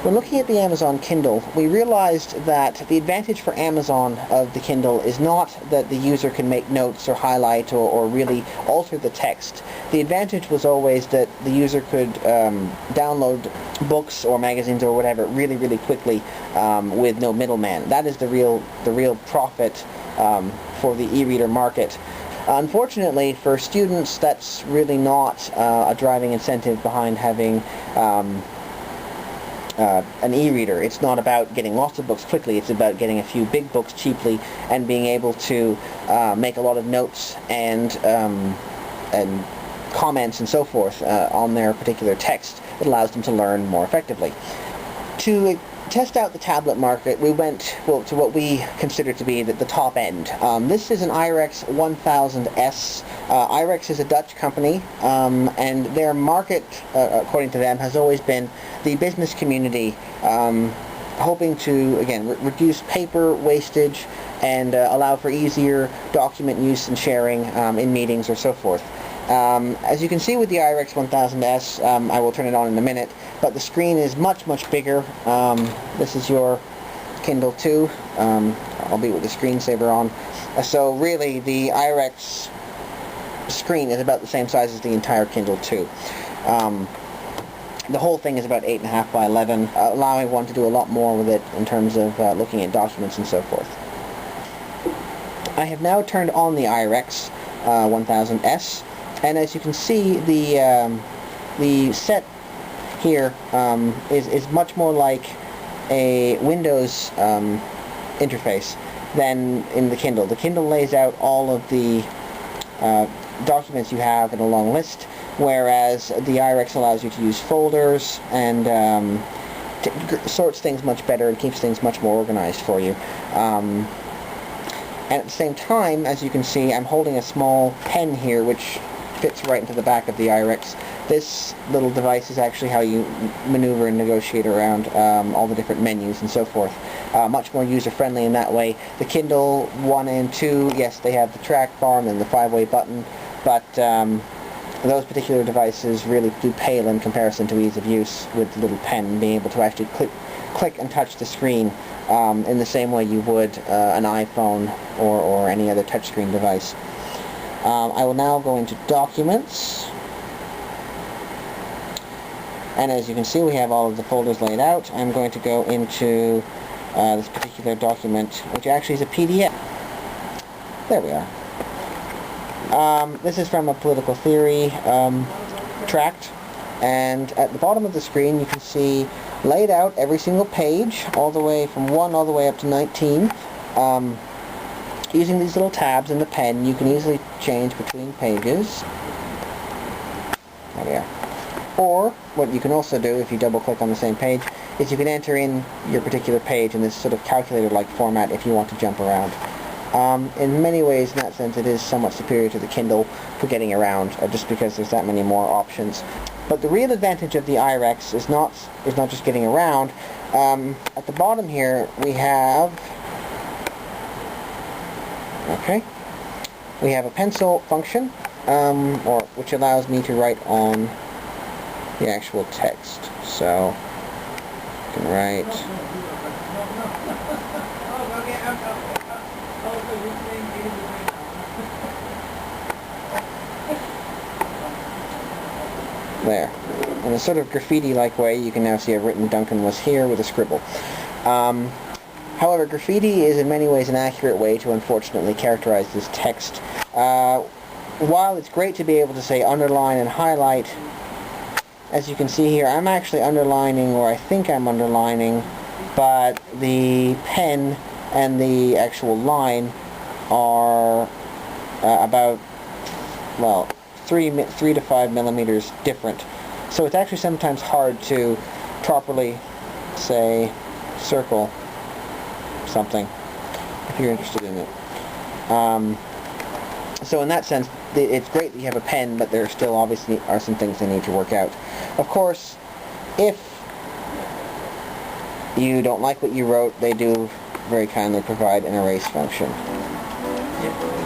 When looking at the Amazon Kindle, we realized that the advantage for Amazon of the Kindle is not that the user can make notes or highlight or really alter the text. The advantage was always that the user could download books or magazines or whatever really, really quickly with no middleman. That is the real profit for the e-reader market. Unfortunately, for students, that's really not a driving incentive behind having an e-reader. It's not about getting lots of books quickly, it's about getting a few big books cheaply and being able to make a lot of notes and comments and so forth on their particular text that allows them to learn more effectively. To test out the tablet market, we went to what we consider to be the top end. This is an iRex 1000S. iRex is a Dutch company, and their market, according to them, has always been the business community, hoping to, again, reduce paper wastage and allow for easier document use and sharing in meetings or so forth. As you can see with the iRex 1000S, I will turn it on in a minute, but the screen is much, much bigger. This is your Kindle 2, albeit with the screensaver on. So really, the iRex screen is about the same size as the entire Kindle 2. The whole thing is about 8.5 by 11, allowing one to do a lot more with it in terms of looking at documents and so forth. I have now turned on the iRex 1000S. And as you can see, the set here is much more like a Windows interface than in the Kindle. The Kindle lays out all of the documents you have in a long list, whereas the iRex allows you to use folders and sorts things much better and keeps things much more organized for you. And at the same time, as you can see, I'm holding a small pen here which fits right into the back of the iRex. This little device is actually how you maneuver and negotiate around all the different menus and so forth. Much more user-friendly in that way. The Kindle 1 and 2, yes, they have the track bar and then the 5-way button, but those particular devices really do pale in comparison to ease of use with the little pen, being able to actually click and touch the screen in the same way you would an iPhone or any other touchscreen device. I will now go into Documents, and as you can see, we have all of the folders laid out. I'm going to go into this particular document, which actually is a PDF. There we are. This is from a political theory tract, and at the bottom of the screen you can see laid out every single page, all the way from 1 all the way up to 19. Using these little tabs in the pen, you can easily change between pages. There we are. Or, what you can also do, if you double-click on the same page, is you can enter in your particular page in this sort of calculator-like format if you want to jump around. In many ways, in that sense, it is somewhat superior to the Kindle for getting around, just because there's that many more options. But the real advantage of the iRex is not just getting around. At the bottom here, we have a pencil function, which allows me to write on the actual text. So I can write there. In a sort of graffiti-like way, you can now see I've written Duncan was here with a scribble. However, graffiti is in many ways an accurate way to unfortunately characterize this text. While it's great to be able to say underline and highlight, as you can see here, I'm actually underlining, or I think I'm underlining, but the pen and the actual line are about, well, 3 to 5 millimeters different. So it's actually sometimes hard to properly say circle something, if you're interested in it. So in that sense, it's great that you have a pen, but there still obviously are some things they need to work out. Of course, if you don't like what you wrote, they do very kindly provide an erase function. Yep.